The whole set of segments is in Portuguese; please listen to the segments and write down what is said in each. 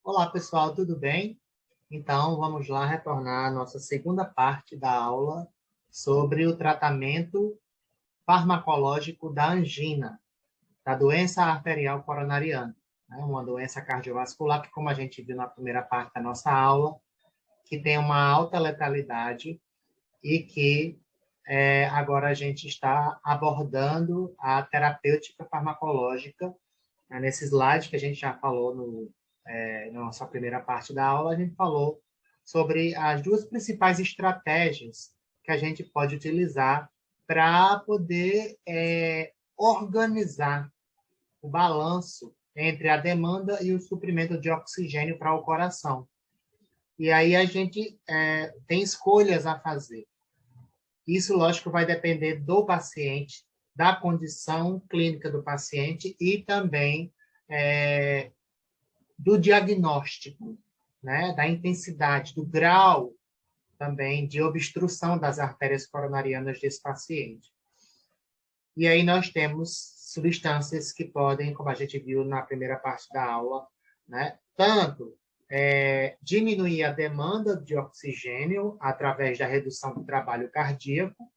Olá, pessoal, tudo bem? Então, vamos lá retornar à nossa segunda parte da aula sobre o tratamento farmacológico da angina, da doença arterial coronariana, né? Uma doença cardiovascular que, como a gente viu na primeira parte da nossa aula, que tem uma alta letalidade e que agora a gente está abordando a terapêutica farmacológica, né? Nesse slide que a gente já falou na nossa primeira parte da aula, a gente falou sobre as duas principais estratégias que a gente pode utilizar para poder organizar o balanço entre a demanda e o suprimento de oxigênio para o coração. E aí a gente tem escolhas a fazer. Isso, lógico, vai depender do paciente, da condição clínica do paciente e também do diagnóstico, né? Da intensidade, do grau também de obstrução das artérias coronarianas desse paciente. E aí nós temos substâncias que podem, como a gente viu na primeira parte da aula, né? Tanto diminuir a demanda de oxigênio através da redução do trabalho cardíaco,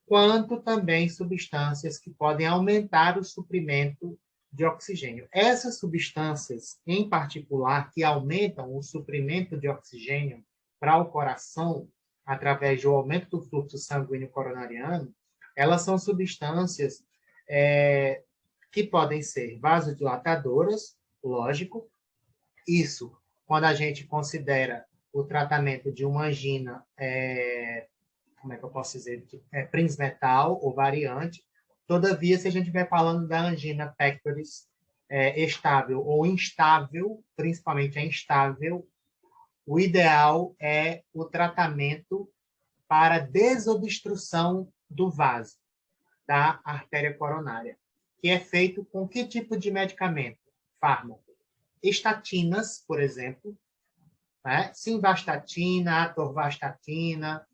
quanto também substâncias que podem aumentar o suprimento de oxigênio. Essas substâncias, em particular, que aumentam o suprimento de oxigênio para o coração, através do aumento do fluxo sanguíneo coronariano, elas são substâncias que podem ser vasodilatadoras, lógico, isso quando a gente considera o tratamento de uma angina, como é que eu posso dizer, prismetal ou variante. Todavia, se a gente estiver falando da angina pectoris estável ou instável, principalmente a instável, o ideal é o tratamento para desobstrução do vaso da artéria coronária, que é feito com que tipo de medicamento? Fármaco. Estatinas, por exemplo, né? Simvastatina, atorvastatina,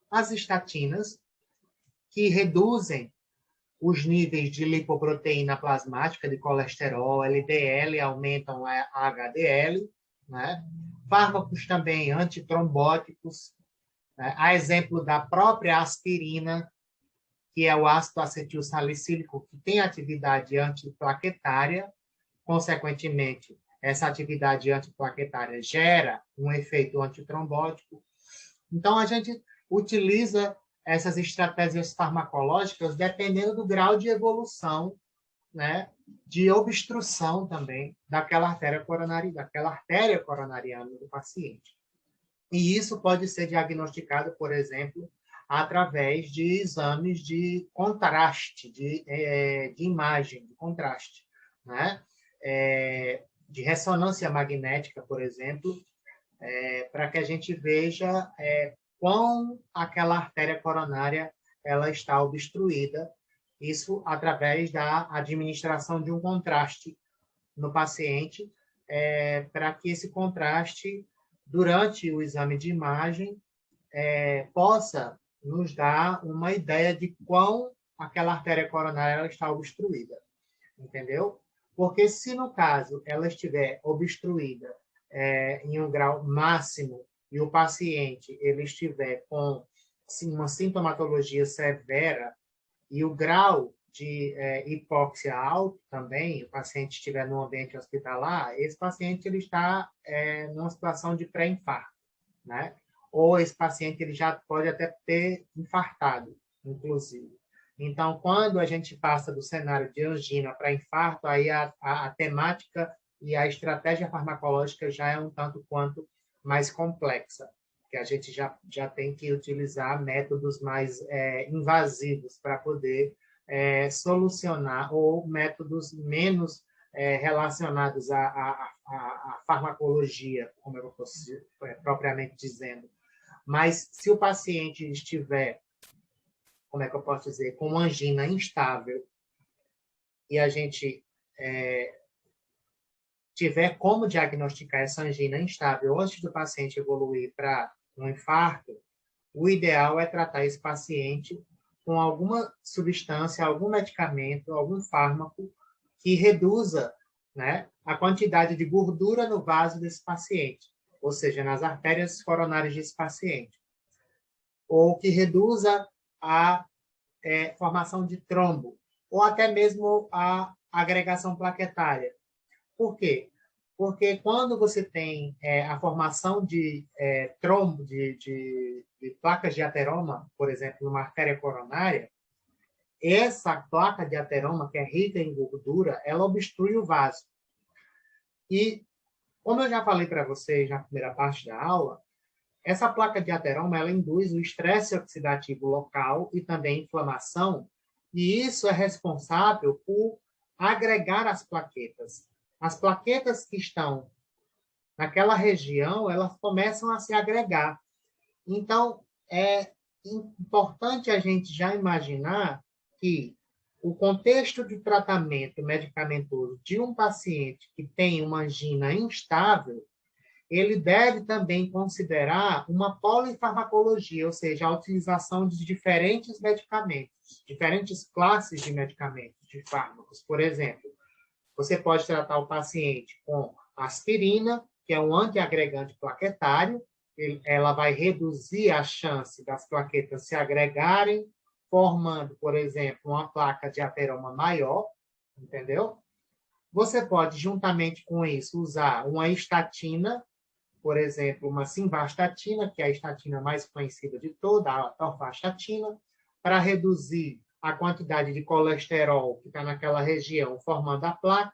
as estatinas, que reduzem os níveis de lipoproteína plasmática, de colesterol, LDL, aumentam a HDL, né? Fármacos também antitrombóticos, né? A exemplo da própria aspirina, que é o ácido acetil salicílico, que tem atividade antiplaquetária, consequentemente, essa atividade antiplaquetária gera um efeito antitrombótico. Então, a gente utiliza essas estratégias farmacológicas dependendo do grau de evolução, né, de obstrução também daquela artéria coronariana do paciente. E isso pode ser diagnosticado, por exemplo, através de exames de contraste, de imagem, de contraste, né? De ressonância magnética, por exemplo, para que a gente veja quão aquela artéria coronária ela está obstruída, isso através da administração de um contraste no paciente, para que esse contraste, durante o exame de imagem, possa nos dar uma ideia de quão aquela artéria coronária ela está obstruída, entendeu? Porque se, no caso, ela estiver obstruída em um grau máximo e o paciente ele estiver com uma sintomatologia severa e o grau de hipóxia alto também, o paciente estiver no ambiente hospitalar, esse paciente ele está numa situação de pré-infarto, né? Ou esse paciente ele já pode até ter infartado, inclusive. Então, quando a gente passa do cenário de angina para infarto, aí a temática e a estratégia farmacológica já é um tanto quanto mais complexa, que a gente já tem que utilizar métodos mais invasivos para poder solucionar, ou métodos menos relacionados à farmacologia, como eu posso dizer, propriamente dizendo. Mas se o paciente estiver, como é que eu posso dizer, com uma angina instável e a gente tiver como diagnosticar essa angina instável antes do paciente evoluir para um infarto, o ideal é tratar esse paciente com alguma substância, algum medicamento, algum fármaco que reduza né, a quantidade de gordura no vaso desse paciente, ou seja, nas artérias coronárias desse paciente, ou que reduza a formação de trombo, ou até mesmo a agregação plaquetária. Por quê? Porque quando você tem a formação de trombo, de placas de ateroma, por exemplo, numa artéria coronária, essa placa de ateroma, que é rica em gordura, ela obstrui o vaso. E, como eu já falei para vocês na primeira parte da aula, essa placa de ateroma ela induz o estresse oxidativo local e também inflamação, e isso é responsável por agregar as plaquetas. As plaquetas que estão naquela região, elas começam a se agregar. Então, é importante a gente já imaginar que o contexto de tratamento medicamentoso de um paciente que tem uma angina instável, ele deve também considerar uma polifarmacologia, ou seja, a utilização de diferentes medicamentos, diferentes classes de medicamentos, de fármacos. Por exemplo, você pode tratar o paciente com aspirina, que é um antiagregante plaquetário, ela vai reduzir a chance das plaquetas se agregarem, formando, por exemplo, uma placa de ateroma maior, entendeu? Você pode, juntamente com isso, usar uma estatina, por exemplo, uma simvastatina, que é a estatina mais conhecida de toda, a torvastatina, para reduzir a quantidade de colesterol que está naquela região, formando a placa.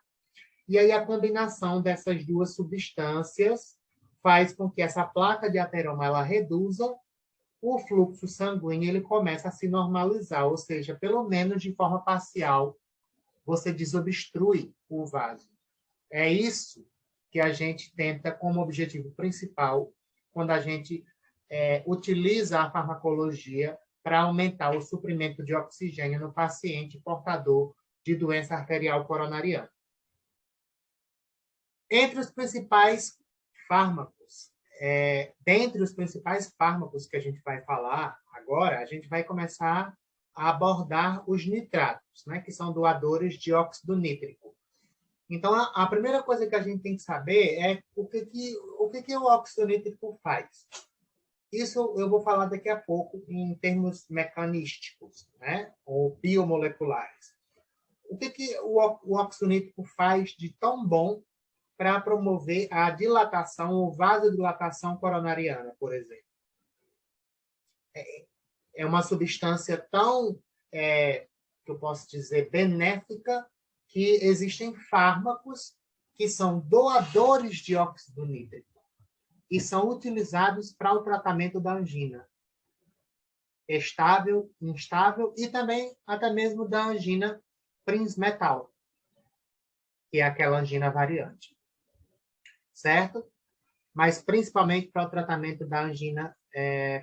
E aí a combinação dessas duas substâncias faz com que essa placa de ateroma ela reduza, o fluxo sanguíneo ele começa a se normalizar, ou seja, pelo menos de forma parcial, você desobstrui o vaso. É isso que a gente tenta como objetivo principal quando a gente utiliza a farmacologia para aumentar o suprimento de oxigênio no paciente portador de doença arterial coronariana. Entre os principais fármacos, dentre os principais fármacos que a gente vai falar agora, a gente vai começar a abordar os nitratos, né, que são doadores de óxido nítrico. Então, a primeira coisa que a gente tem que saber é o que o óxido nítrico faz. Isso eu vou falar daqui a pouco em termos mecanísticos, né, ou biomoleculares. O que o óxido nítrico faz de tão bom para promover a dilatação ou vasodilatação coronariana, por exemplo? É uma substância tão, que eu posso dizer, benéfica, que existem fármacos que são doadores de óxido nítrico e são utilizados para o tratamento da angina estável, instável e também até mesmo da angina Prinzmetal, que é aquela angina variante. Certo? Mas principalmente para o tratamento da angina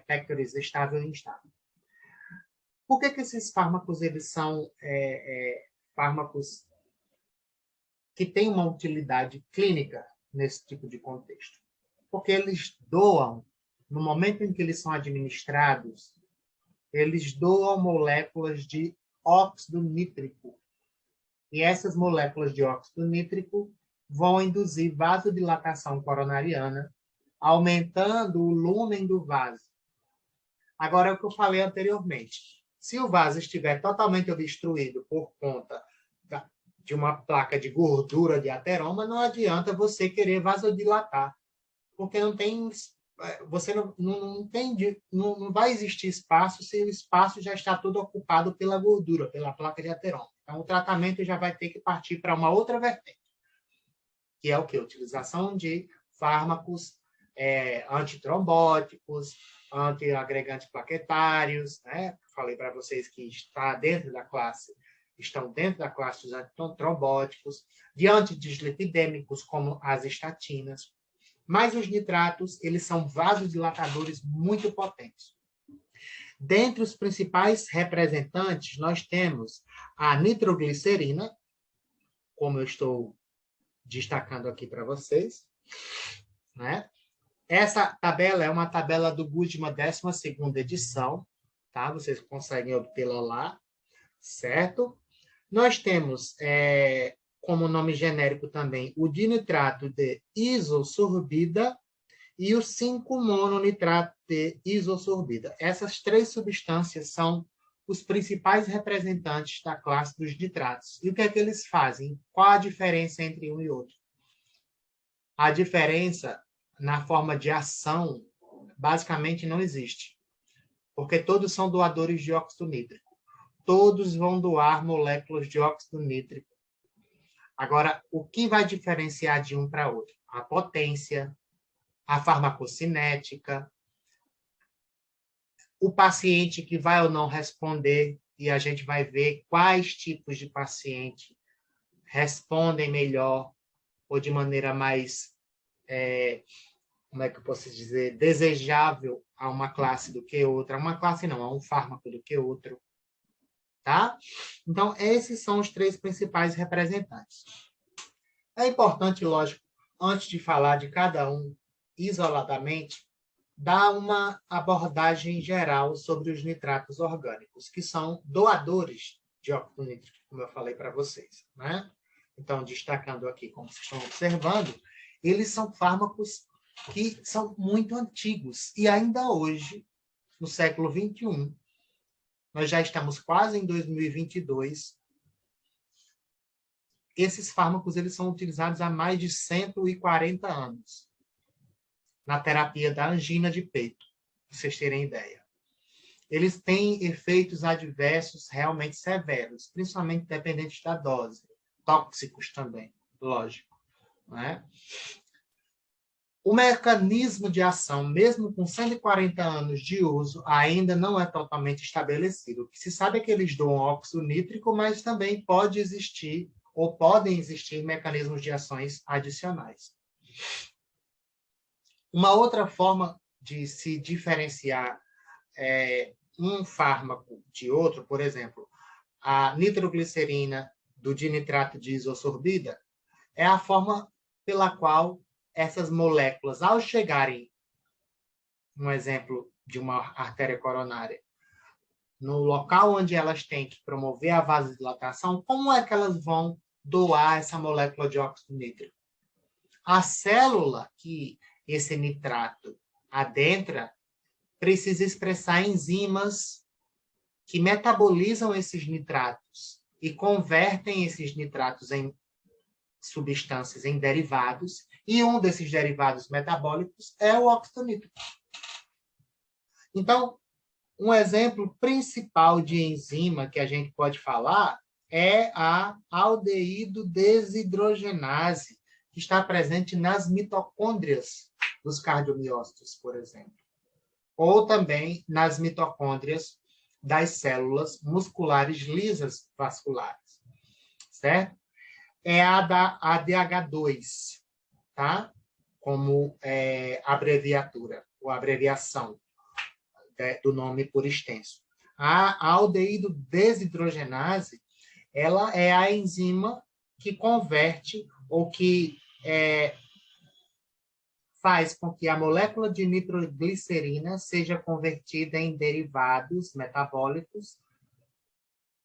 pectoris estável e instável. Por que esses fármacos eles são fármacos que têm uma utilidade clínica nesse tipo de contexto? Porque eles doam, no momento em que eles são administrados, eles doam moléculas de óxido nítrico. E essas moléculas de óxido nítrico vão induzir vasodilatação coronariana, aumentando o lúmen do vaso. Agora, é o que eu falei anteriormente. Se o vaso estiver totalmente obstruído por conta de uma placa de gordura de ateroma, não adianta você querer vasodilatar, porque não tem, você não vai existir espaço se o espaço já está todo ocupado pela gordura, pela placa de ateroma. Então, o tratamento já vai ter que partir para uma outra vertente, que é o quê? Utilização de fármacos antitrombóticos, antiagregantes plaquetários, né? Falei para vocês que estão dentro da classe dos antitrombóticos, de antidislipidêmicos, como as estatinas. Mas os nitratos, eles são vasodilatadores muito potentes. Dentre os principais representantes, nós temos a nitroglicerina, como eu estou destacando aqui para vocês, né? Essa tabela é uma tabela do Gudman 12ª edição, tá? Vocês conseguem obtê-la lá, certo? Nós temos como nome genérico também, o dinitrato de isosorbida e o 5-mononitrato de isosorbida. Essas três substâncias são os principais representantes da classe dos nitratos. E o que é que eles fazem? Qual a diferença entre um e outro? A diferença na forma de ação basicamente não existe, porque todos são doadores de óxido nítrico. Todos vão doar moléculas de óxido nítrico. Agora, o que vai diferenciar de um para outro? A potência, a farmacocinética, o paciente que vai ou não responder, e a gente vai ver quais tipos de paciente respondem melhor ou de maneira mais, como é que eu posso dizer, desejável a uma classe do que outra. Uma classe não, a um fármaco do que outro. Tá? Então, esses são os três principais representantes. É importante, lógico, antes de falar de cada um isoladamente, dar uma abordagem geral sobre os nitratos orgânicos, que são doadores de óxido nítrico, como eu falei para vocês. Né? Então, destacando aqui, como vocês estão observando, eles são fármacos que são muito antigos e ainda hoje, no século XXI, nós já estamos quase em 2022, esses fármacos eles são utilizados há mais de 140 anos na terapia da angina de peito, para vocês terem ideia. Eles têm efeitos adversos realmente severos, principalmente dependentes da dose, tóxicos também, lógico. Não é? O mecanismo de ação, mesmo com 140 anos de uso, ainda não é totalmente estabelecido. O que se sabe é que eles doam óxido nítrico, mas também pode existir ou podem existir mecanismos de ações adicionais. Uma outra forma de se diferenciar um fármaco de outro, por exemplo, a nitroglicerina do dinitrato de isosorbida, é a forma pela qual essas moléculas, ao chegarem, um exemplo de uma artéria coronária, no local onde elas têm que promover a vasodilatação, como é que elas vão doar essa molécula de óxido nítrico? A célula que esse nitrato adentra precisa expressar enzimas que metabolizam esses nitratos e convertem esses nitratos em substâncias, em derivados, e um desses derivados metabólicos é o óxido nítrico. Então, um exemplo principal de enzima que a gente pode falar é a aldeído desidrogenase, que está presente nas mitocôndrias dos cardiomiócitos, por exemplo. Ou também nas mitocôndrias das células musculares lisas vasculares. Certo? É a da ADH2, tá? Como abreviatura, ou abreviação do nome por extenso. A aldeído desidrogenase, ela é a enzima que converte ou que faz com que a molécula de nitroglicerina seja convertida em derivados metabólicos,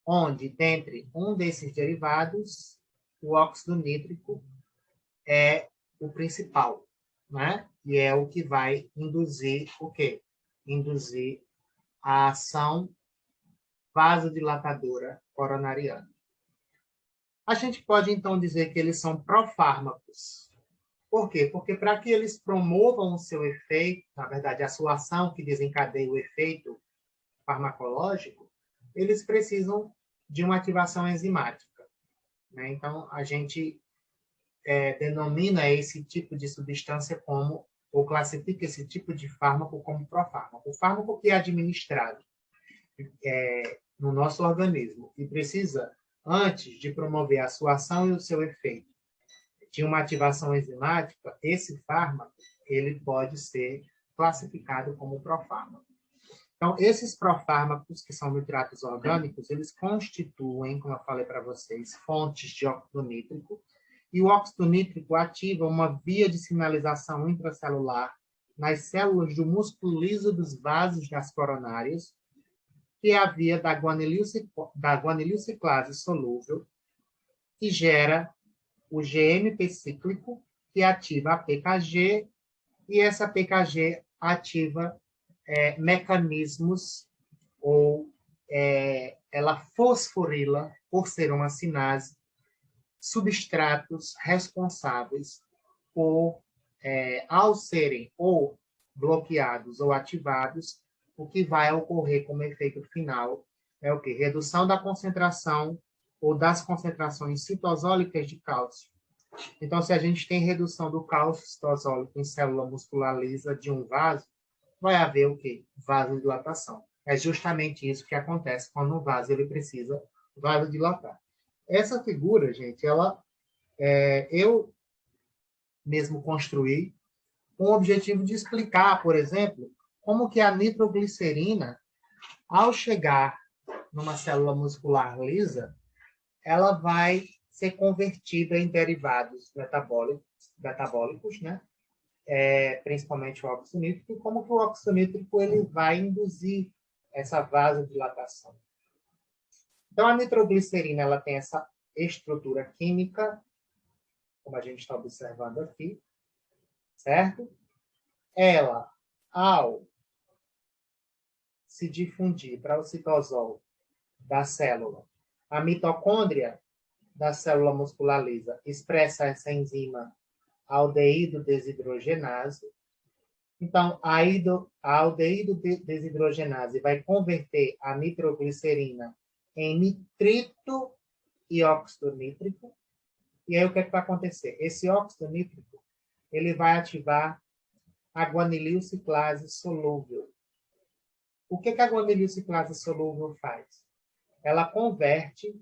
onde, dentre um desses derivados, o óxido nítrico é o principal, né? E é o que vai induzir o quê? Induzir a ação vasodilatadora coronariana. A gente pode, então, dizer que eles são profármacos. Por quê? Porque para que eles promovam o seu efeito, na verdade, a sua ação que desencadeia o efeito farmacológico, eles precisam de uma ativação enzimática. Né? Então, a gente denomina esse tipo de substância como, ou classifica esse tipo de fármaco como profármaco. O fármaco que é administrado no nosso organismo e precisa, antes de promover a sua ação e o seu efeito, de uma ativação enzimática, esse fármaco ele pode ser classificado como profármaco. Então, esses profármacos, que são nitratos orgânicos, eles constituem, como eu falei para vocês, fontes de óxido nítrico, e o óxido nítrico ativa uma via de sinalização intracelular nas células do músculo liso dos vasos das coronárias, que é a via da guanililciclase solúvel, que gera o GMP cíclico, que ativa a PKG, e essa PKG ativa mecanismos, ou ela fosforila, por ser uma sinase, substratos responsáveis por, ao serem ou bloqueados ou ativados, o que vai ocorrer como efeito final é o quê? Redução da concentração ou das concentrações citosólicas de cálcio. Então, se a gente tem redução do cálcio citosólico em célula muscular lisa de um vaso, vai haver o quê? Vasodilatação. É justamente isso que acontece quando o vaso ele precisa vasodilatar. Essa figura, gente, eu mesmo construí com o objetivo de explicar, por exemplo, como que a nitroglicerina, ao chegar numa célula muscular lisa, ela vai ser convertida em derivados metabólicos, né? Principalmente o óxido nítrico, e como que o óxido nítrico ele vai induzir essa vasodilatação. Então, a nitroglicerina ela tem essa estrutura química, como a gente está observando aqui, certo? Ela, ao se difundir para o citosol da célula, a mitocôndria da célula muscular lisa expressa essa enzima aldeído desidrogenase. Então, a aldeído desidrogenase vai converter a nitroglicerina em nitrito e óxido nítrico. E aí, o que vai acontecer? Esse óxido nítrico ele vai ativar a guanililciclase solúvel. O que a guanililciclase solúvel faz? Ela converte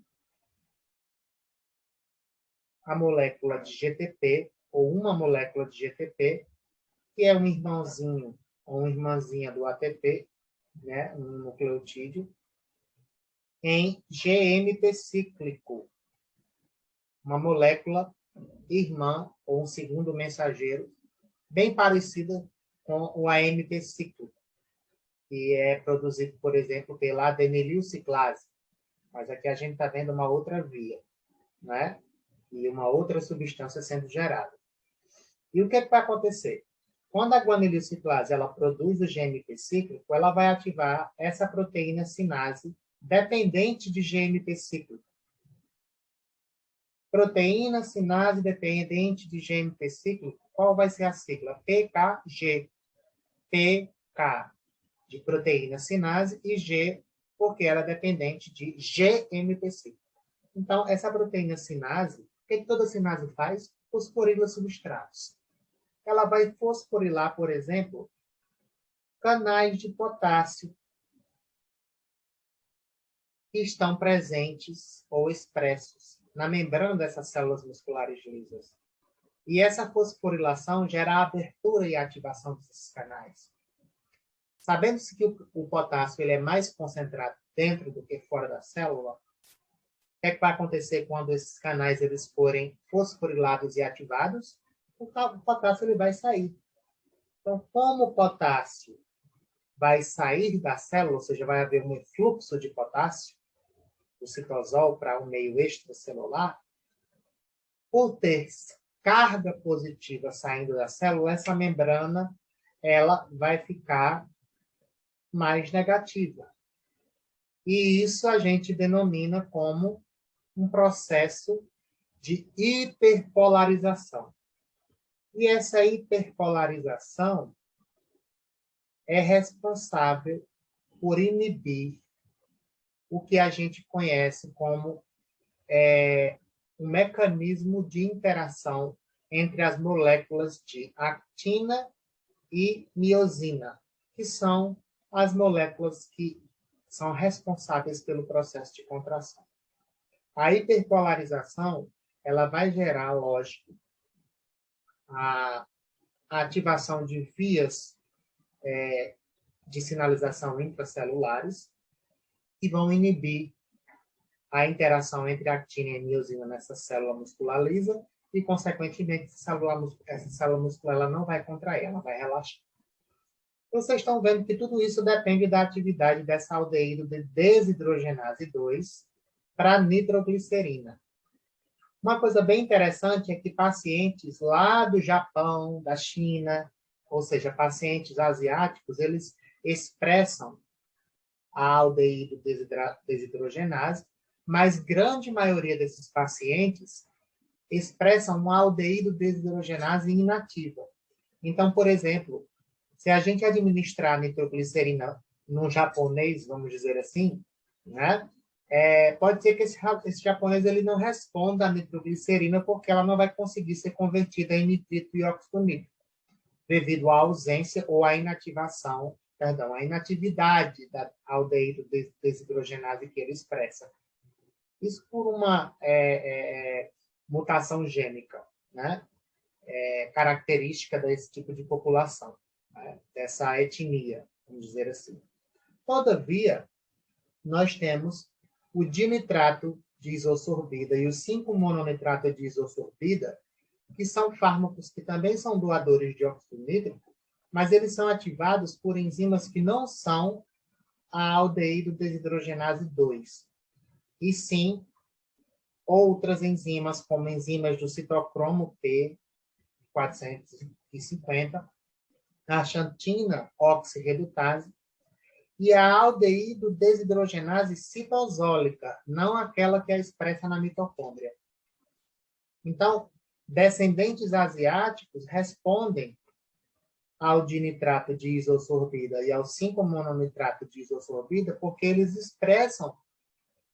a molécula de GTP, ou uma molécula de GTP, que é um irmãozinho ou uma irmãzinha do ATP, né, um nucleotídeo, em GMP cíclico, uma molécula irmã ou um segundo mensageiro, bem parecida com o AMP cíclico, que é produzido, por exemplo, pela adenililciclase. Mas aqui a gente está vendo uma outra via, né? E uma outra substância sendo gerada. E o que vai acontecer? Quando a guanililciclase ela produz o GMP cíclico, ela vai ativar essa proteína sinase dependente de GMP cíclico. Proteína sinase dependente de GMP cíclico, qual vai ser a sigla? PKG. PK, de proteína sinase, e G, porque ela é dependente de GMP cíclico. Então, essa proteína sinase, o que toda sinase faz? Fosforila substratos. Ela vai fosforilar, por exemplo, canais de potássio que estão presentes ou expressos na membrana dessas células musculares lisas. E essa fosforilação gera a abertura e a ativação desses canais. Sabendo-se que o potássio ele é mais concentrado dentro do que fora da célula, o que vai acontecer quando esses canais eles forem fosforilados e ativados? O potássio ele vai sair. Então, como o potássio vai sair da célula, ou seja, vai haver um influxo de potássio, do citosol para o meio extracelular, por ter carga positiva saindo da célula, essa membrana ela vai ficar mais negativa. E isso a gente denomina como um processo de hiperpolarização. E essa hiperpolarização é responsável por inibir o que a gente conhece como um mecanismo de interação entre as moléculas de actina e miosina, que são as moléculas que são responsáveis pelo processo de contração. A hiperpolarização ela vai gerar, lógico, a ativação de vias de sinalização intracelulares, que vão inibir a interação entre actina e miosina nessa célula muscular lisa e, consequentemente, essa célula muscular ela não vai contrair, ela vai relaxar. Vocês estão vendo que tudo isso depende da atividade dessa aldeído de desidrogenase 2 para a nitroglicerina. Uma coisa bem interessante é que pacientes lá do Japão, da China, ou seja, pacientes asiáticos, eles expressam a aldeído desidrogenase, mas grande maioria desses pacientes expressam uma aldeído desidrogenase inativa. Então, por exemplo, se a gente administrar nitroglicerina no japonês, vamos dizer assim, né? Pode ser que esse japonês ele não responda à nitroglicerina porque ela não vai conseguir ser convertida em nitrito e óxido nítrico, devido à ausência ou à inativação, perdão, à inatividade da aldeído desidrogenase que ele expressa. Isso por uma mutação gênica, né? Característica desse tipo de população, né? Dessa etnia, vamos dizer assim. Todavia, nós temos o dinitrato de isosorbida e o 5-mononitrato de isosorbida, que são fármacos que também são doadores de óxido nítrico, mas eles são ativados por enzimas que não são a aldeído desidrogenase 2, e sim outras enzimas, como enzimas do citocromo P450, a xantina oxirredutase e a aldeído desidrogenase citosólica, não aquela que é expressa na mitocôndria. Então, descendentes asiáticos respondem ao dinitrato de isosorbida e ao 5-mononitrato de isosorbida porque eles expressam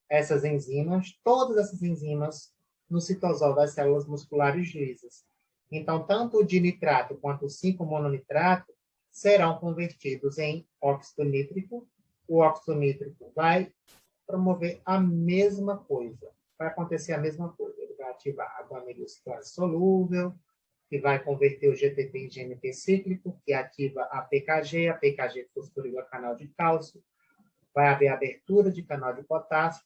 essas enzimas, todas essas enzimas, no citosol das células musculares lisas. Então, tanto o dinitrato quanto o 5-mononitrato serão convertidos em óxido nítrico. O óxido nítrico vai promover a mesma coisa. Vai acontecer a mesma coisa. Ele vai ativar a guanilociclase solúvel, que vai converter o GTP em GNP cíclico, que ativa a PKG fosforila canal de cálcio. Vai haver abertura de canal de potássio,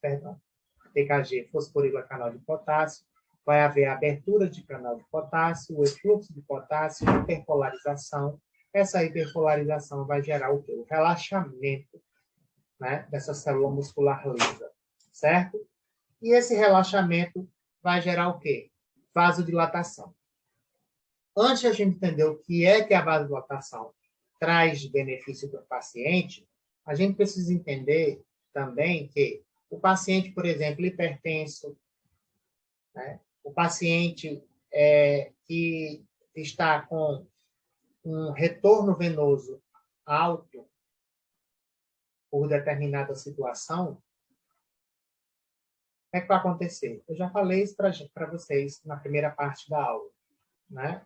PKG fosforila canal de potássio. Vai haver abertura de canal de potássio, o efluxo de potássio, hiperpolarização. Essa hiperpolarização vai gerar o quê? O relaxamento, né, dessa célula muscular lisa, certo? E esse relaxamento vai gerar o quê? Vasodilatação. Antes de a gente entender o que é a vasodilatação traz de benefício para o paciente, a gente precisa entender também que o paciente, por exemplo, hipertenso, né, o paciente que está com um retorno venoso alto por determinada situação, o que é que vai acontecer? Eu já falei isso para vocês na primeira parte da aula, né?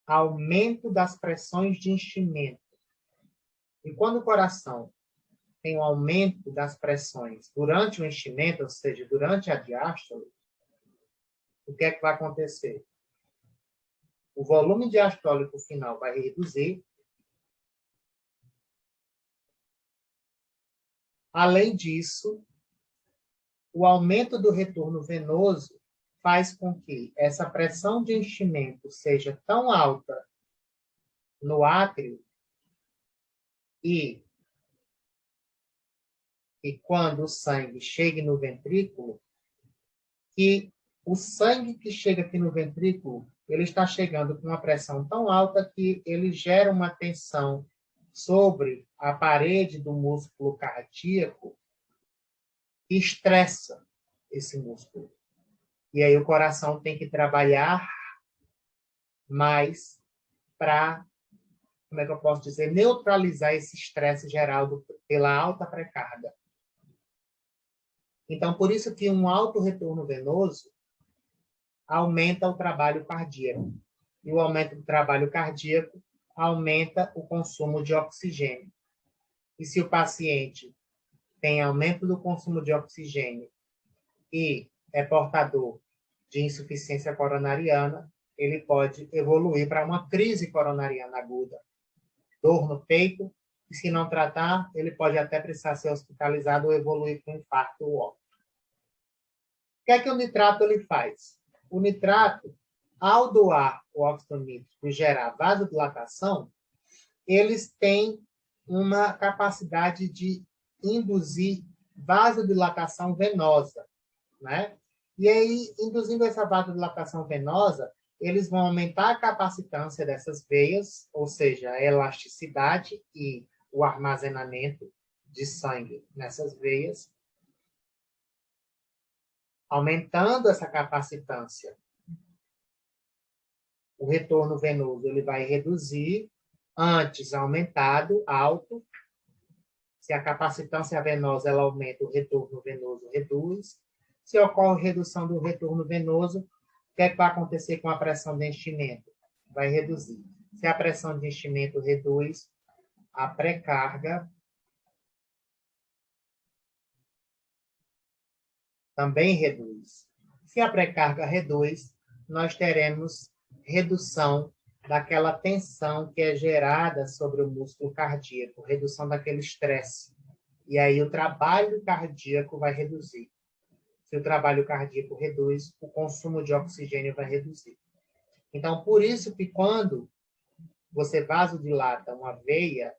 Aumento das pressões de enchimento. E quando o coração tem um aumento das pressões durante o enchimento, ou seja, durante a diástole, o que é que vai acontecer? O volume diastólico final vai reduzir. Além disso, o aumento do retorno venoso faz com que essa pressão de enchimento seja tão alta no átrio e quando o sangue chegue no ventrículo, que o sangue que chega aqui no ventrículo, ele está chegando com uma pressão tão alta que ele gera uma tensão sobre a parede do músculo cardíaco que estressa esse músculo. E aí o coração tem que trabalhar mais para, como é que eu posso dizer, neutralizar esse estresse gerado pela alta pré-carga. Então, por isso que um alto retorno venoso aumenta o trabalho cardíaco. E o aumento do trabalho cardíaco aumenta o consumo de oxigênio. E se o paciente tem aumento do consumo de oxigênio e é portador de insuficiência coronariana, ele pode evoluir para uma crise coronariana aguda. Dor no peito, e se não tratar, ele pode até precisar ser hospitalizado ou evoluir para um infarto ou óbito. O que é que o nitrato ele faz? O nitrato, ao doar o óxido nítrico e gerar vasodilatação, eles têm uma capacidade de induzir vasodilatação venosa, né? E aí, induzindo essa vasodilatação venosa, eles vão aumentar a capacitância dessas veias, ou seja, a elasticidade e o armazenamento de sangue nessas veias, aumentando essa capacitância. O retorno venoso ele vai reduzir, antes aumentado, alto. Se a capacitância venosa ela aumenta, o retorno venoso reduz. Se ocorre redução do retorno venoso, o que é que vai acontecer com a pressão de enchimento? Vai reduzir. Se a pressão de enchimento reduz, a pré-carga também reduz. Se a pré-carga reduz, nós teremos redução daquela tensão que é gerada sobre o músculo cardíaco, redução daquele estresse. E aí o trabalho cardíaco vai reduzir. Se o trabalho cardíaco reduz, o consumo de oxigênio vai reduzir. Então, por isso que quando você vasodilata uma veia,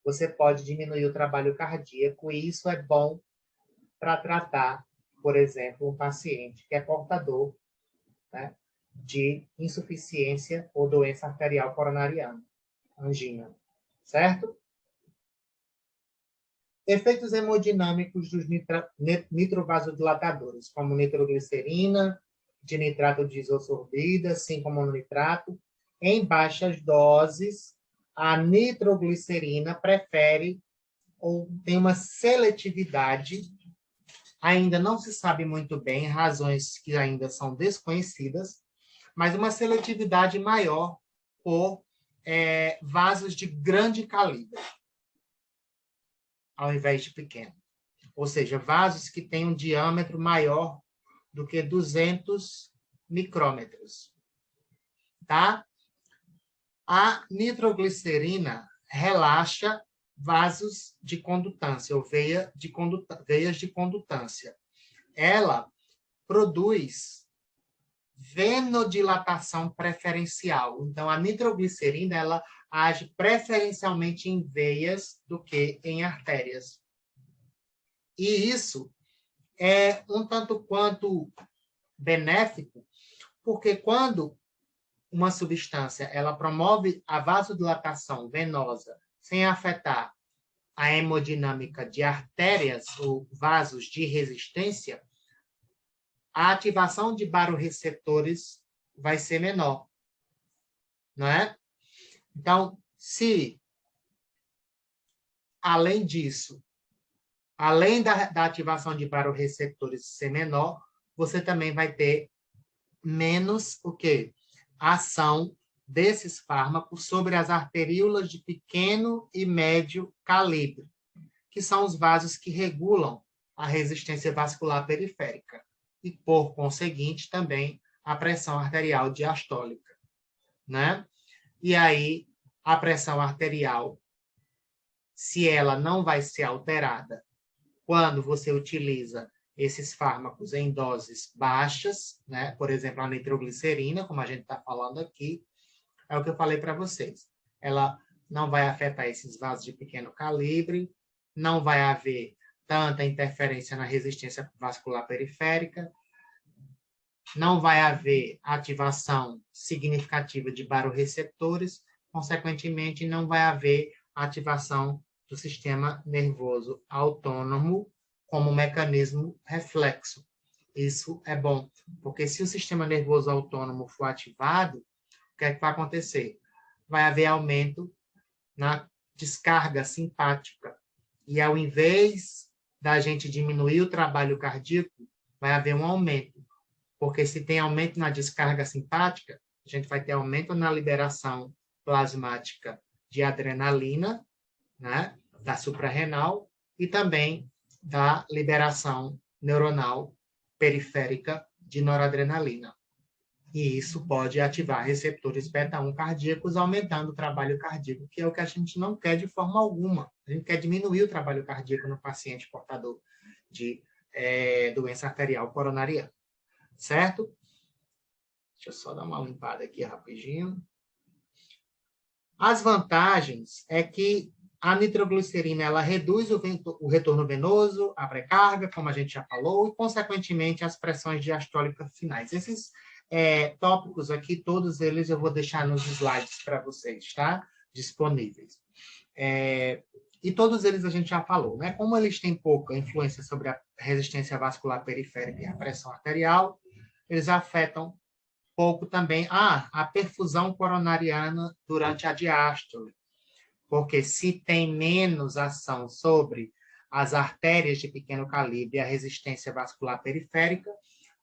você pode diminuir o trabalho cardíaco, e isso é bom para tratar, por exemplo, um paciente que é portador, né, de insuficiência ou doença arterial coronariana, angina, certo? Efeitos hemodinâmicos dos nitrovasodilatadores, como nitroglicerina, dinitrato de isosorbida, 5-mononitrato. Em baixas doses, a nitroglicerina prefere ou tem uma seletividade, ainda não se sabe muito bem, razões que ainda são desconhecidas, mas uma seletividade maior por vasos de grande calibre, ao invés de pequeno. Ou seja, vasos que têm um diâmetro maior do que 200 micrômetros. Tá? A nitroglicerina relaxa vasos de condutância, ou veias de condutância. Ela produz venodilatação preferencial. Então, a nitroglicerina ela age preferencialmente em veias do que em artérias. E isso é um tanto quanto benéfico, porque quando uma substância ela promove a vasodilatação venosa sem afetar a hemodinâmica de artérias ou vasos de resistência, a ativação de baroreceptores vai ser menor, não é? Então, se, além disso, além da ativação de baroreceptores ser menor, você também vai ter menos o quê? Ação desses fármacos sobre as arteríolas de pequeno e médio calibre, que são os vasos que regulam a resistência vascular periférica e, por conseguinte, também a pressão arterial diastólica, né? E aí, a pressão arterial, se ela não vai ser alterada quando você utiliza esses fármacos em doses baixas, né? Por exemplo, a nitroglicerina, como a gente está falando aqui, é o que eu falei para vocês. Ela não vai afetar esses vasos de pequeno calibre, não vai haver tanta interferência na resistência vascular periférica, não vai haver ativação significativa de baroreceptores, consequentemente, não vai haver ativação do sistema nervoso autônomo como mecanismo reflexo. Isso é bom, porque se o sistema nervoso autônomo for ativado, o que é que vai acontecer? Vai haver aumento na descarga simpática. E ao invés da gente diminuir o trabalho cardíaco, vai haver um aumento. Porque se tem aumento na descarga simpática, a gente vai ter aumento na liberação plasmática de adrenalina, né, da suprarrenal, e também da liberação neuronal periférica de noradrenalina. E isso pode ativar receptores beta-1 cardíacos, aumentando o trabalho cardíaco, que é o que a gente não quer de forma alguma. A gente quer diminuir o trabalho cardíaco no paciente portador de doença arterial coronariana. Certo? Deixa eu só dar uma limpada aqui rapidinho. As vantagens é que A nitroglicerina, ela reduz o retorno venoso, a pré-carga, como a gente já falou, e, consequentemente, as pressões diastólicas finais. Esses tópicos aqui, todos eles eu vou deixar nos slides para vocês, tá? Disponíveis. E todos eles a gente já falou, né? Como eles têm pouca influência sobre a resistência vascular periférica e a pressão arterial, eles afetam pouco também a perfusão coronariana durante a diástole, porque se tem menos ação sobre as artérias de pequeno calibre e a resistência vascular periférica,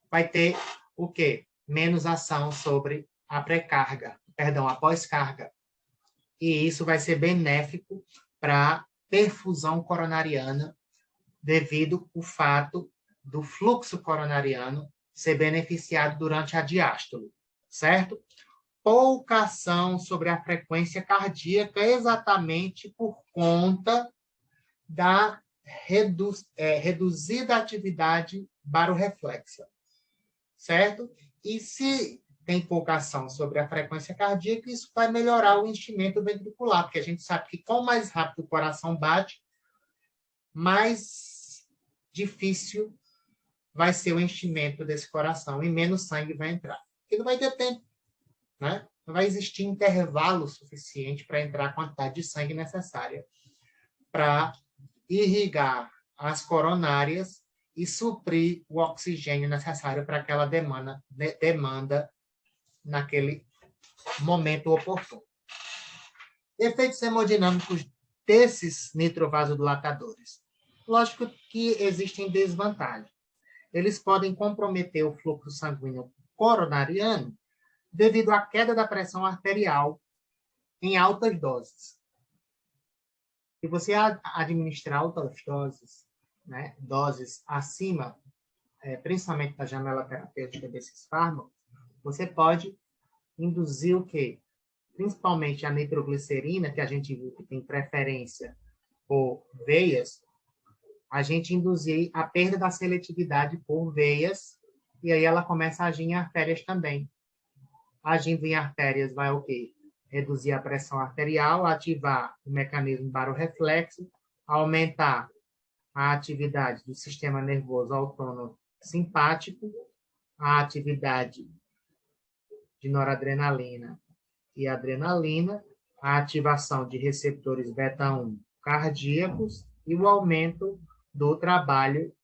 vai ter o quê? Menos ação sobre a pré-carga, perdão, a pós-carga. E isso vai ser benéfico para a perfusão coronariana, devido ao fato do fluxo coronariano ser beneficiado durante a diástole, certo? Pouca ação sobre a frequência cardíaca, exatamente por conta da reduzida atividade barorreflexa, certo? E se tem pouca ação sobre a frequência cardíaca, isso vai melhorar o enchimento ventricular, porque a gente sabe que quanto mais rápido o coração bate, mais difícil vai ser o enchimento desse coração e menos sangue vai entrar. Porque não vai ter tempo, né? Não vai existir intervalo suficiente para entrar a quantidade de sangue necessária para irrigar as coronárias e suprir o oxigênio necessário para aquela demanda naquele momento oportuno. Efeitos hemodinâmicos desses nitrovasodilatadores. Lógico que existem desvantagens. Eles podem comprometer o fluxo sanguíneo coronariano devido à queda da pressão arterial em altas doses. Se você administrar altas doses, né, doses acima, principalmente da janela terapêutica desses fármacos, você pode induzir o quê? Principalmente a nitroglicerina, que a gente viu que tem preferência por veias, a gente induzir a perda da seletividade por veias, e aí ela começa a agir em artérias também. Agindo em artérias vai o quê? Reduzir a pressão arterial, ativar o mecanismo barorreflexo, aumentar a atividade do sistema nervoso autônomo simpático, a atividade de noradrenalina e adrenalina, a ativação de receptores beta-1 cardíacos e o aumento do trabalho,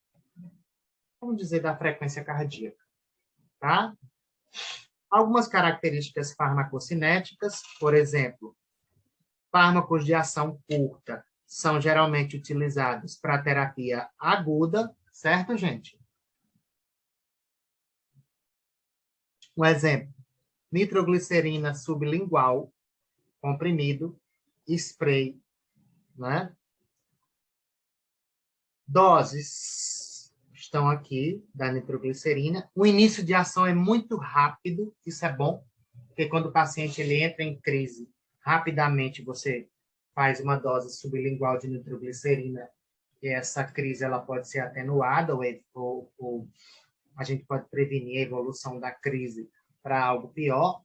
vamos dizer, da frequência cardíaca, tá? Algumas características farmacocinéticas, por exemplo, fármacos de ação curta são geralmente utilizados para terapia aguda, certo, gente? Um exemplo, nitroglicerina sublingual, comprimido, spray, né? Doses estão aqui da nitroglicerina. O início de ação é muito rápido, isso é bom, porque quando o paciente ele entra em crise, rapidamente você faz uma dose sublingual de nitroglicerina e essa crise ela pode ser atenuada ou a gente pode prevenir a evolução da crise para algo pior.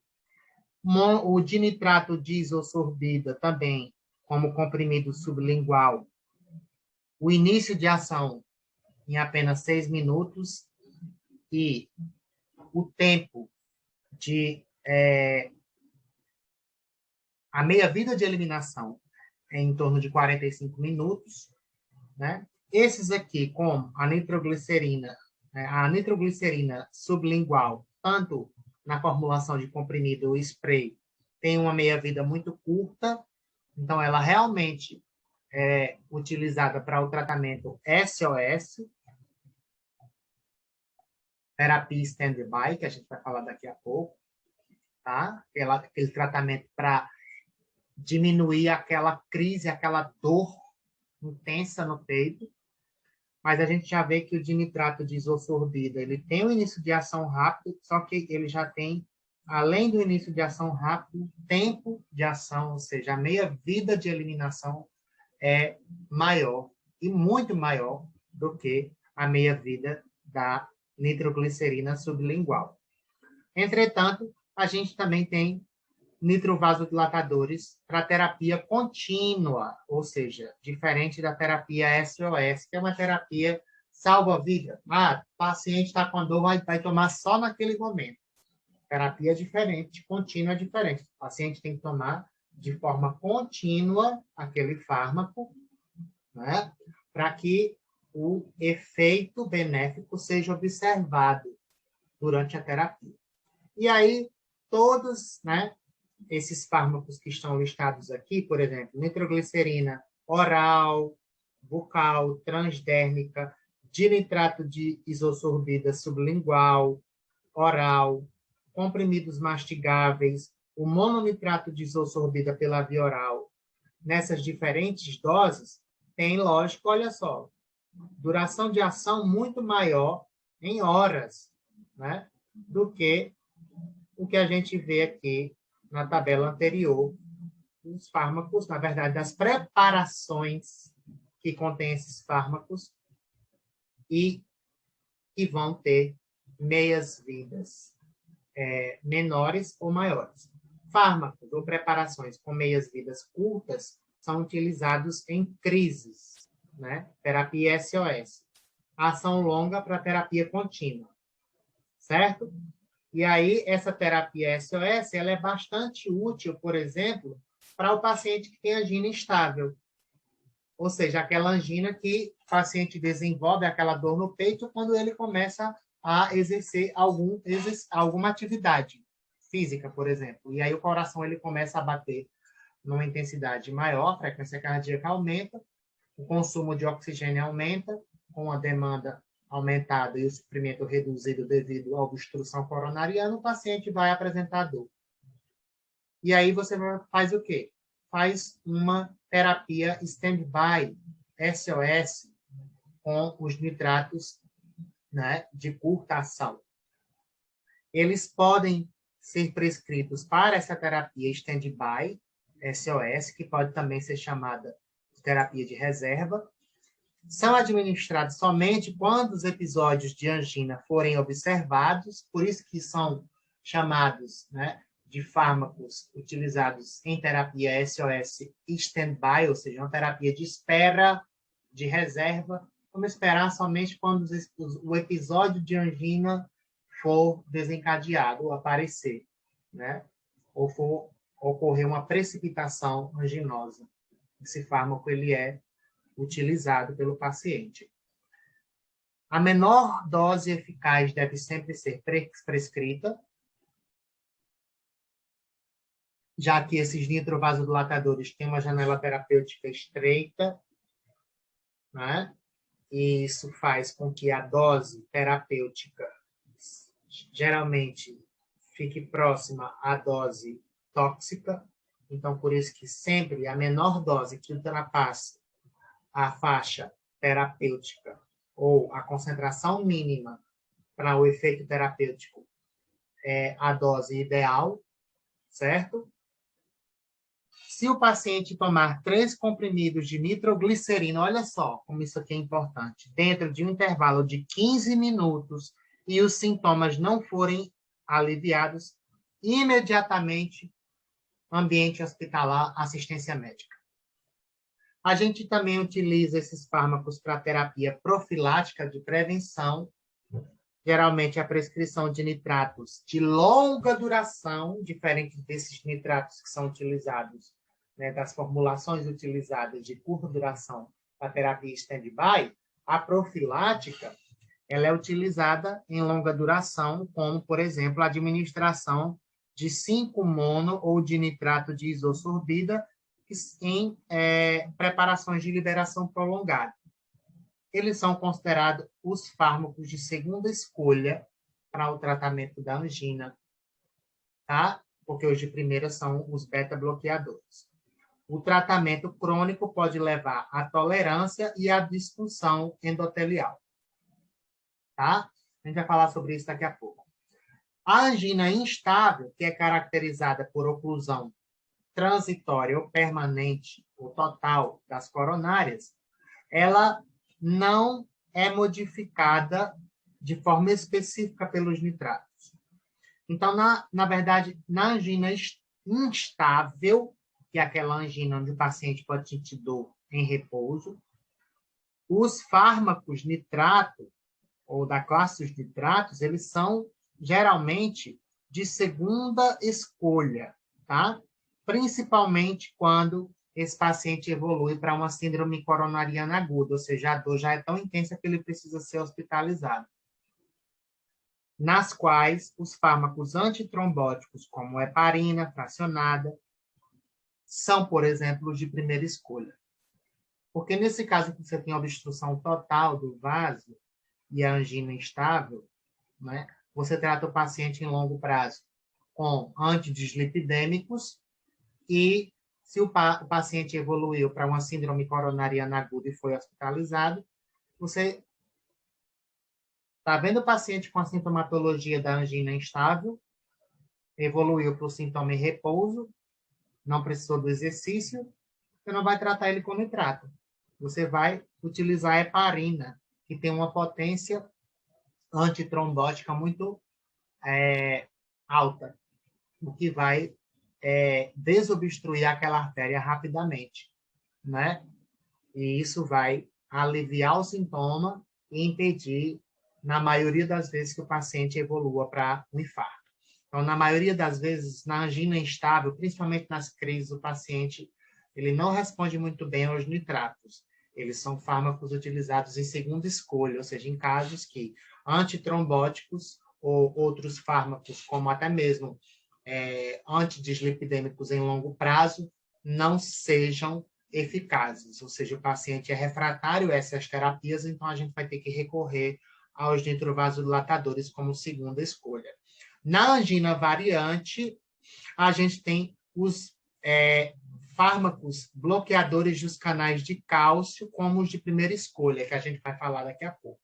O dinitrato de isosorbida também, como comprimido sublingual, o início de ação em apenas 6 minutos e o tempo de a meia-vida de eliminação é em torno de 45 minutos, né? Esses aqui, como a nitroglicerina sublingual, tanto na formulação de comprimido ou spray, tem uma meia-vida muito curta, então ela realmente é utilizada para o tratamento SOS, terapia stand-by, que a gente vai falar daqui a pouco, tá? Aquele tratamento para diminuir aquela crise, aquela dor intensa no peito, mas a gente já vê que o dinitrato de isosorbida, ele tem um início de ação rápido, só que ele já tem, além do início de ação rápido, tempo de ação, ou seja, a meia-vida de eliminação é maior, e muito maior do que a meia-vida da nitroglicerina sublingual. Entretanto, a gente também tem nitrovasodilatadores para terapia contínua, ou seja, diferente da terapia SOS, que é uma terapia salva-vida. O paciente está com dor, vai tomar só naquele momento. Terapia é diferente, contínua é diferente. O paciente tem que tomar de forma contínua aquele fármaco, né, para que o efeito benéfico seja observado durante a terapia. E aí, todos, né, esses fármacos que estão listados aqui, por exemplo, nitroglicerina oral, bucal, transdérmica, dinitrato de isosorbida sublingual, oral, comprimidos mastigáveis, o mononitrato de isosorbida pela via oral, nessas diferentes doses, tem, lógico, olha só, duração de ação muito maior em horas, né, do que o que a gente vê aqui na tabela anterior, os fármacos, na verdade, das preparações que contêm esses fármacos e que vão ter meias-vidas menores ou maiores. Fármacos ou preparações com meias-vidas curtas são utilizados em crises, né? Terapia SOS. Ação longa para terapia contínua, certo? E aí, essa terapia SOS, ela é bastante útil, por exemplo, para o paciente que tem angina instável. Ou seja, aquela angina que o paciente desenvolve, aquela dor no peito, quando ele começa a exercer alguma atividade física, por exemplo. E aí o coração ele começa a bater numa intensidade maior, a frequência cardíaca aumenta, o consumo de oxigênio aumenta, com a demanda aumentada e o suprimento reduzido devido à obstrução coronariana, o paciente vai apresentar dor. E aí você faz o quê? Faz uma terapia stand-by, SOS, com os nitratos, né, de curta ação. Eles podem ser prescritos para essa terapia stand-by, SOS, que pode também ser chamada de terapia de reserva. São administrados somente quando os episódios de angina forem observados, por isso que são chamados, né, de fármacos utilizados em terapia SOS stand-by, ou seja, uma terapia de espera, de reserva. Vamos esperar somente quando o episódio de angina for desencadeado ou aparecer, né? Ou for ocorrer uma precipitação anginosa. Esse fármaco ele é utilizado pelo paciente. A menor dose eficaz deve sempre ser prescrita, já que esses nitrovasodilatadores têm uma janela terapêutica estreita, né? E isso faz com que a dose terapêutica geralmente fique próxima à dose tóxica. Então, por isso que sempre a menor dose que ultrapasse a faixa terapêutica ou a concentração mínima para o efeito terapêutico é a dose ideal, certo? Se o paciente tomar 3 comprimidos de nitroglicerina, olha só como isso aqui é importante, dentro de um intervalo de 15 minutos e os sintomas não forem aliviados, imediatamente, ambiente hospitalar, assistência médica. A gente também utiliza esses fármacos para terapia profilática de prevenção, geralmente a prescrição de nitratos de longa duração, diferente desses nitratos que são utilizados, né, das formulações utilizadas de curta duração para terapia stand-by, a profilática ela é utilizada em longa duração, como, por exemplo, a administração de 5-mono ou de nitrato de isosorbida em preparações de liberação prolongada. Eles são considerados os fármacos de segunda escolha para o tratamento da angina, tá? Porque os de primeira são os beta-bloqueadores. O tratamento crônico pode levar à tolerância e à disfunção endotelial, tá? A gente vai falar sobre isso daqui a pouco. A angina instável, que é caracterizada por oclusão transitória ou permanente ou total das coronárias, ela não é modificada de forma específica pelos nitratos. Então, na verdade, na angina instável, que é aquela angina onde o paciente pode sentir dor em repouso. Os fármacos nitrato, ou da classe dos nitratos, eles são geralmente de segunda escolha, tá? Principalmente quando esse paciente evolui para uma síndrome coronariana aguda, ou seja, a dor já é tão intensa que ele precisa ser hospitalizado. Nas quais os fármacos antitrombóticos, como heparina fracionada, são, por exemplo, de primeira escolha. Porque nesse caso que você tem obstrução total do vaso e a angina instável, né, você trata o paciente em longo prazo com antidislipidêmicos e se o paciente evoluiu para uma síndrome coronariana aguda e foi hospitalizado, você está vendo o paciente com a sintomatologia da angina instável, evoluiu para o sintoma em repouso, não precisou do exercício, você não vai tratar ele com nitrato. Você vai utilizar a heparina, que tem uma potência antitrombótica muito alta, o que vai desobstruir aquela artéria rapidamente, né? E isso vai aliviar o sintoma e impedir, na maioria das vezes, que o paciente evolua para um infarto. Então, na maioria das vezes, na angina instável, principalmente nas crises, o paciente ele não responde muito bem aos nitratos. Eles são fármacos utilizados em segunda escolha, ou seja, em casos que antitrombóticos ou outros fármacos, como até mesmo antidislipidêmicos em longo prazo, não sejam eficazes, ou seja, o paciente é refratário a essas terapias, então a gente vai ter que recorrer aos nitrovasodilatadores como segunda escolha. Na angina variante, a gente tem os fármacos bloqueadores dos canais de cálcio, como os de primeira escolha, que a gente vai falar daqui a pouco.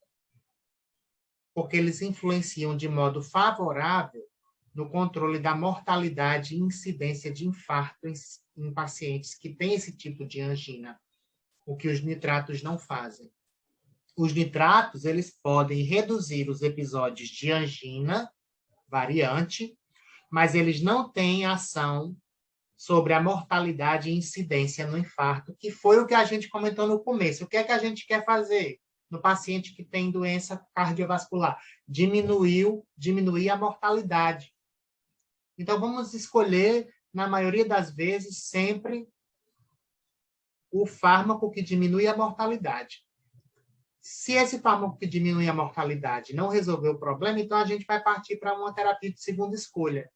Porque eles influenciam de modo favorável no controle da mortalidade e incidência de infarto em pacientes que têm esse tipo de angina, o que os nitratos não fazem. Os nitratos, eles podem reduzir os episódios de angina variante, mas eles não têm ação sobre a mortalidade e incidência no infarto, que foi o que a gente comentou no começo. O que é que a gente quer fazer no paciente que tem doença cardiovascular? Diminuir a mortalidade. Então, vamos escolher, na maioria das vezes, sempre o fármaco que diminui a mortalidade. Se esse fármaco que diminui a mortalidade não resolver o problema, então a gente vai partir para uma terapia de segunda escolha.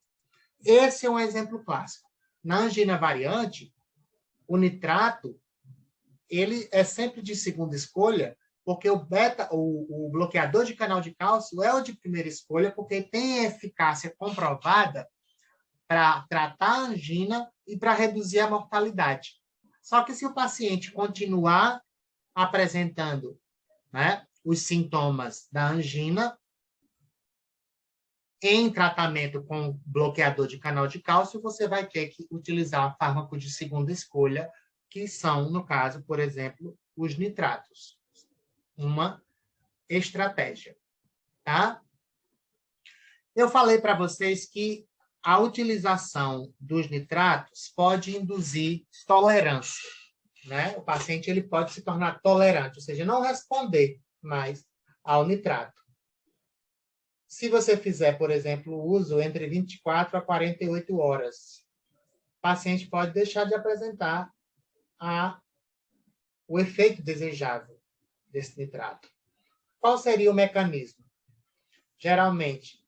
Esse é um exemplo clássico. Na angina variante, o nitrato ele é sempre de segunda escolha, porque o bloqueador de canal de cálcio é o de primeira escolha, porque tem eficácia comprovada para tratar a angina e para reduzir a mortalidade. Só que se o paciente continuar apresentando, né, os sintomas da angina, em tratamento com bloqueador de canal de cálcio, você vai ter que utilizar fármaco de segunda escolha, que são, no caso, por exemplo, os nitratos. Uma estratégia, tá? Eu falei para vocês que a utilização dos nitratos pode induzir tolerância, né? O paciente ele pode se tornar tolerante, ou seja, não responder mais ao nitrato. Se você fizer, por exemplo, o uso entre 24 a 48 horas, o paciente pode deixar de apresentar o efeito desejável desse nitrato. Qual seria o mecanismo? Geralmente,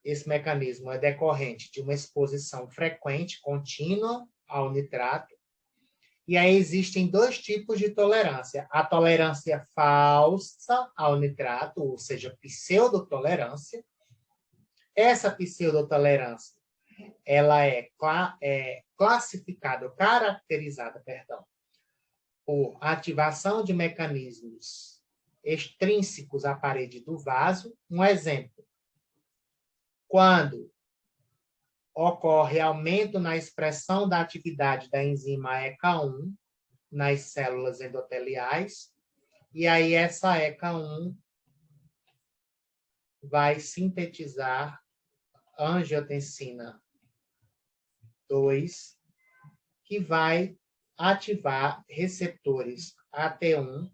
esse mecanismo é decorrente de uma exposição frequente, contínua ao nitrato. E aí existem dois tipos de tolerância. A tolerância falsa ao nitrato, ou seja, pseudotolerância. Essa pseudotolerância, ela é classificada, caracterizada, por ativação de mecanismos extrínsecos à parede do vaso. Um exemplo, quando ocorre aumento na expressão da atividade da enzima ECA1 nas células endoteliais, e aí essa ECA1 vai sintetizar angiotensina 2, que vai ativar receptores AT1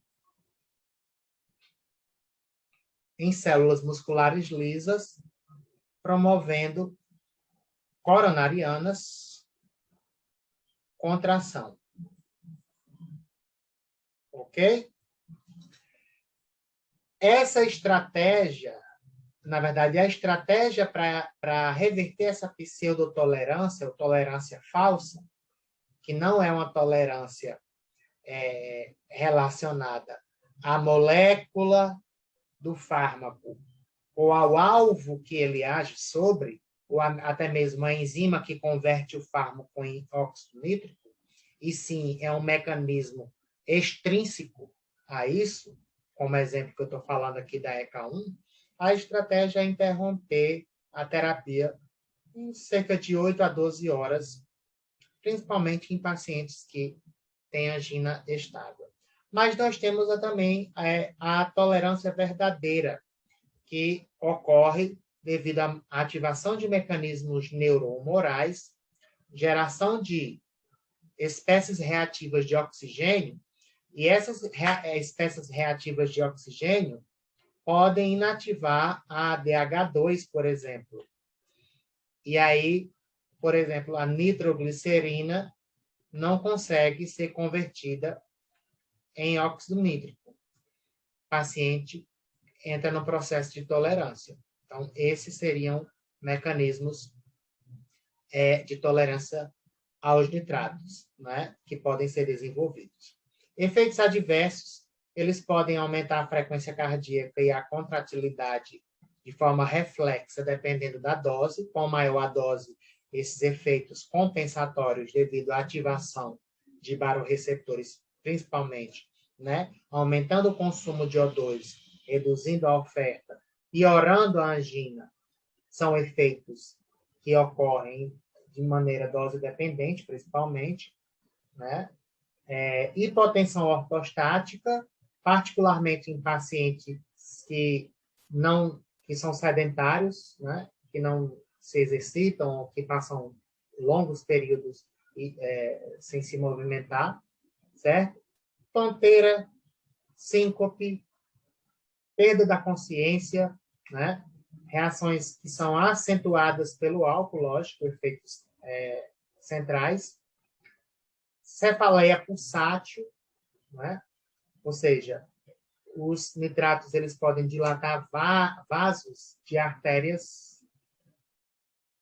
em células musculares lisas, promovendo coronarianas, contração. Ok? Essa estratégia, na verdade, a estratégia para reverter essa pseudotolerância, ou tolerância falsa, que não é uma tolerância relacionada à molécula do fármaco ou ao alvo que ele age sobre, ou até mesmo a enzima que converte o fármaco em óxido nítrico, e sim, é um mecanismo extrínseco a isso, como exemplo que eu estou falando aqui da ECA1, a estratégia é interromper a terapia em cerca de 8 a 12 horas, principalmente em pacientes que têm angina estável. Mas nós temos também a tolerância verdadeira, que ocorre devido à ativação de mecanismos neurohumorais, geração de espécies reativas de oxigênio, e essas espécies reativas de oxigênio podem inativar a ADH2, por exemplo. E aí, por exemplo, a nitroglicerina não consegue ser convertida em óxido nítrico. O paciente entra no processo de tolerância. Então, esses seriam mecanismos de tolerância aos nitratos, né, que podem ser desenvolvidos. Efeitos adversos, eles podem aumentar a frequência cardíaca e a contratilidade de forma reflexa, dependendo da dose. Com maior a dose, esses efeitos compensatórios devido à ativação de barorreceptores, principalmente, né, aumentando o consumo de O2, reduzindo a oferta, piorando a angina, são efeitos que ocorrem de maneira dose-dependente, principalmente, né? Hipotensão ortostática, particularmente em pacientes que são sedentários, né? Que não se exercitam, ou que passam longos períodos sem se movimentar, certo? Tonteira, síncope, perda da consciência, né? Reações que são acentuadas pelo álcool, lógico, efeitos centrais, cefaleia pulsátil, né? Ou seja, os nitratos eles podem dilatar vasos de artérias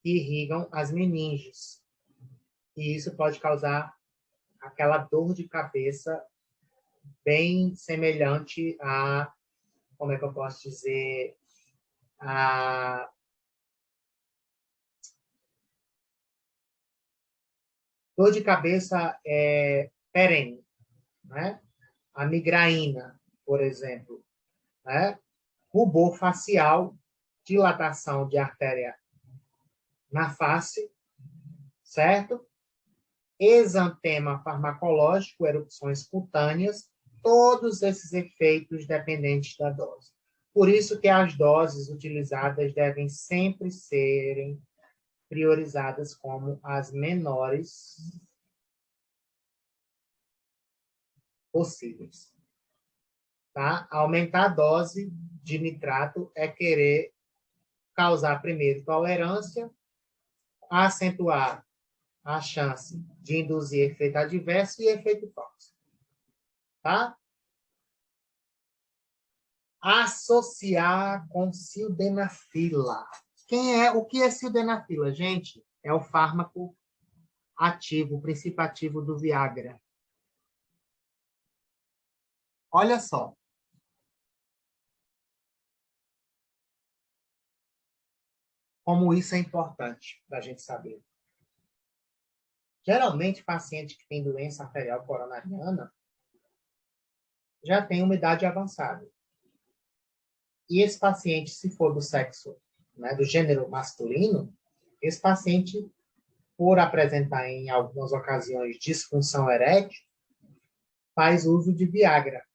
que irrigam as meninges, e isso pode causar aquela dor de cabeça bem semelhante a, como é que eu posso dizer, a dor de cabeça perene, né? A migraína, por exemplo, né? Rubor facial, dilatação de artéria na face, certo? Exantema farmacológico, erupções cutâneas, todos esses efeitos dependentes da dose. Por isso que as doses utilizadas devem sempre serem priorizadas como as menores possíveis. Tá? Aumentar a dose de nitrato é querer causar primeiro tolerância, acentuar a chance de induzir efeito adverso e efeito tóxico. Tá? Associar com sildenafila. O que é sildenafila, gente? É o fármaco ativo, o princípio ativo do Viagra. Olha só. Como isso é importante para a gente saber. Geralmente, paciente que tem doença arterial coronariana já tem uma idade avançada. E esse paciente, se for do sexo, né, do gênero masculino, esse paciente, por apresentar em algumas ocasiões disfunção erétil, faz uso de Viagra,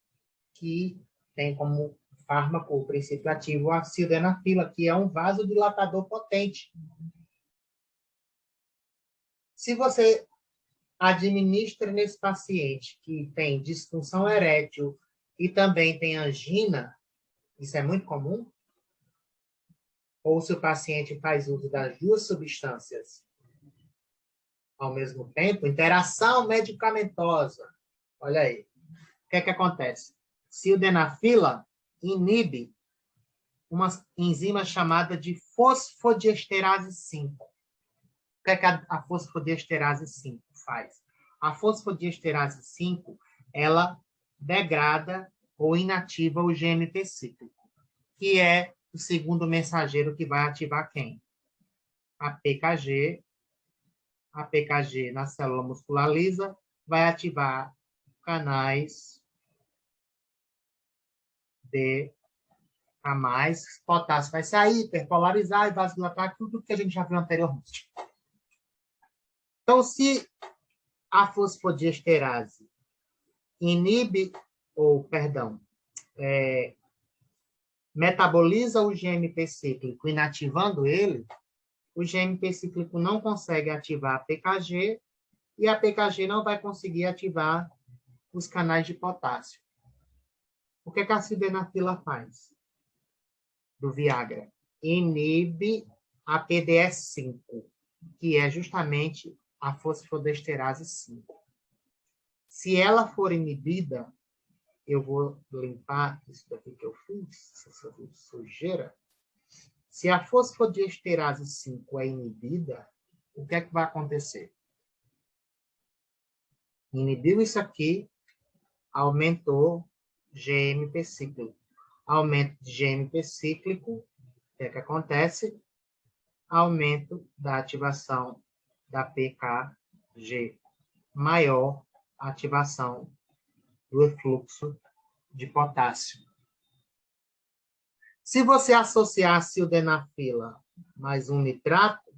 que tem como fármaco, o princípio ativo, a sildenafila, que é um vasodilatador potente. Se você administra nesse paciente que tem disfunção erétil e também tem angina, isso é muito comum? Ou se o paciente faz uso das duas substâncias ao mesmo tempo, interação medicamentosa. Olha aí. O que é que acontece? Sildenafila inibe uma enzima chamada de fosfodiesterase 5. O que é que a fosfodiesterase 5 faz? A fosfodiesterase 5, ela degrada ou inativa o GNP cíclico, que é o segundo mensageiro que vai ativar quem? A PKG. A PKG na célula muscular lisa vai ativar canais D a mais, potássio vai sair, hiperpolarizar e vasodilatar, tudo que a gente já viu anteriormente. Então, se a fosfodiesterase inibe, metaboliza o GNP cíclico, inativando ele, o GNP cíclico não consegue ativar a PKG e a PKG não vai conseguir ativar os canais de potássio. O que a sildenafila faz? Do Viagra. Inibe a PDE5, que é justamente a fosfodiesterase 5. Se ela for inibida, eu vou limpar isso daqui que eu fiz, essa sujeira. Se a fosfodiesterase 5 é inibida, o que é que vai acontecer? Inibiu isso aqui, aumentou GMP cíclico. Aumento de GMP cíclico, o que é que acontece? Aumento da ativação da PKG, maior ativação do efluxo de potássio. Se você associar a sildenafila mais um nitrato,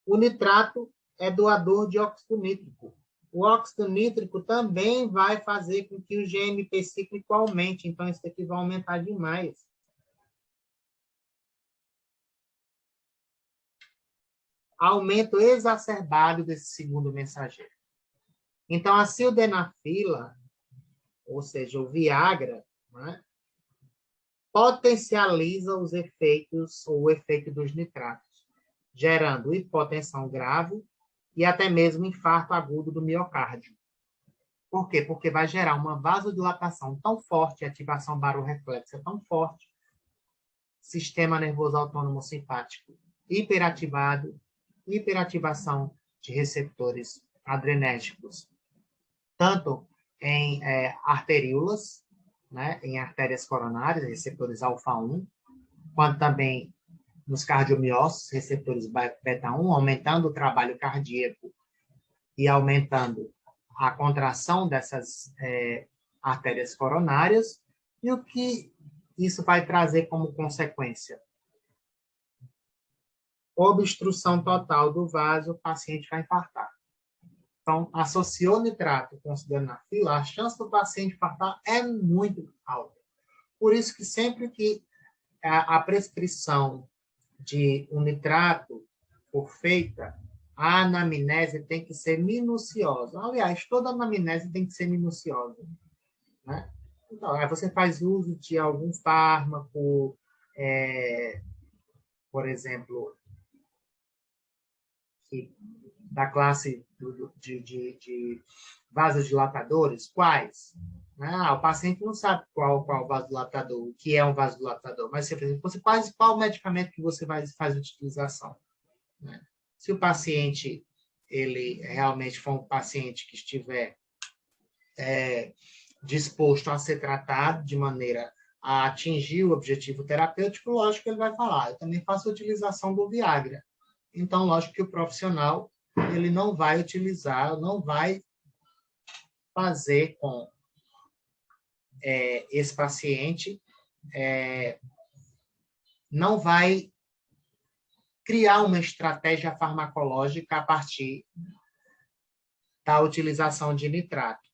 o nitrato é doador de óxido nítrico. O óxido nítrico também vai fazer com que o GMP cíclico aumente, então isso aqui vai aumentar demais. Aumento exacerbado desse segundo mensageiro. Então, a sildenafila, ou seja, o Viagra, né, potencializa os efeitos, ou o efeito dos nitratos, gerando hipotensão grave e até mesmo infarto agudo do miocárdio. Por quê? Porque vai gerar uma vasodilatação tão forte, ativação barorreflexa tão forte, sistema nervoso autônomo simpático hiperativado, hiperativação de receptores adrenérgicos, tanto em arteríolas, né, em artérias coronárias, receptores alfa-1, quanto também nos cardiomiócitos, receptores beta-1, aumentando o trabalho cardíaco e aumentando a contração dessas artérias coronárias. E o que isso vai trazer como consequência? Obstrução total do vaso, o paciente vai infartar. Então, associou nitrato com sildenafila, a chance do paciente infartar é muito alta. Por isso que sempre que a prescrição de um nitrato for feita, a anamnese tem que ser minuciosa. Aliás, toda anamnese tem que ser minuciosa, né? Então, aí você faz uso de algum fármaco, por exemplo, da classe de vasodilatadores, quais? O paciente não sabe qual vasodilatador, o que é um vasodilatador, mas você faz qual medicamento que você faz utilização, né? Se o paciente, ele realmente for um paciente que estiver disposto a ser tratado de maneira a atingir o objetivo terapêutico, lógico que ele vai falar, eu também faço a utilização do Viagra. Então, lógico que o profissional, ele não vai utilizar, não vai fazer com esse paciente, não vai criar uma estratégia farmacológica a partir da utilização de nitrato.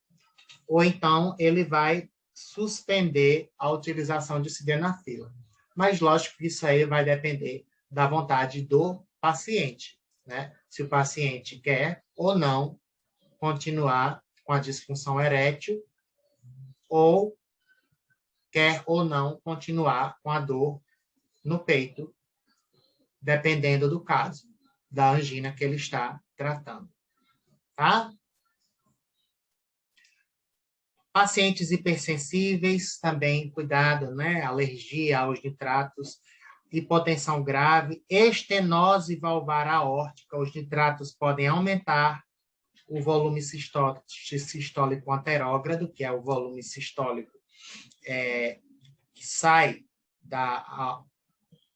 Ou então, ele vai suspender a utilização de sildenafila. Mas, lógico que isso aí vai depender da vontade do paciente, né? Se o paciente quer ou não continuar com a disfunção erétil ou quer ou não continuar com a dor no peito, dependendo do caso da angina que ele está tratando, tá? Pacientes hipersensíveis, também cuidado, né? Alergia aos nitratos, hipotensão grave, estenose valvar aórtica. Os nitratos podem aumentar o volume sistólico anterógrado, que é o volume sistólico que sai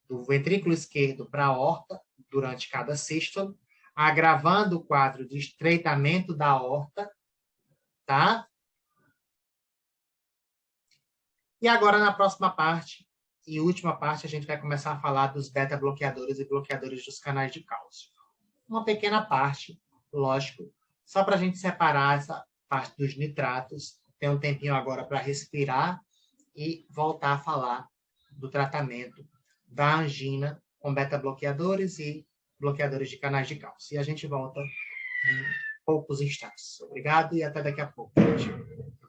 do ventrículo esquerdo para a aorta durante cada sístole, agravando o quadro de estreitamento da aorta, tá? E agora, na próxima parte, e última parte, a gente vai começar a falar dos beta-bloqueadores e bloqueadores dos canais de cálcio. Uma pequena parte, lógico, só para a gente separar essa parte dos nitratos, tem um tempinho agora para respirar e voltar a falar do tratamento da angina com beta-bloqueadores e bloqueadores de canais de cálcio. E a gente volta em poucos instantes. Obrigado e até daqui a pouco, gente.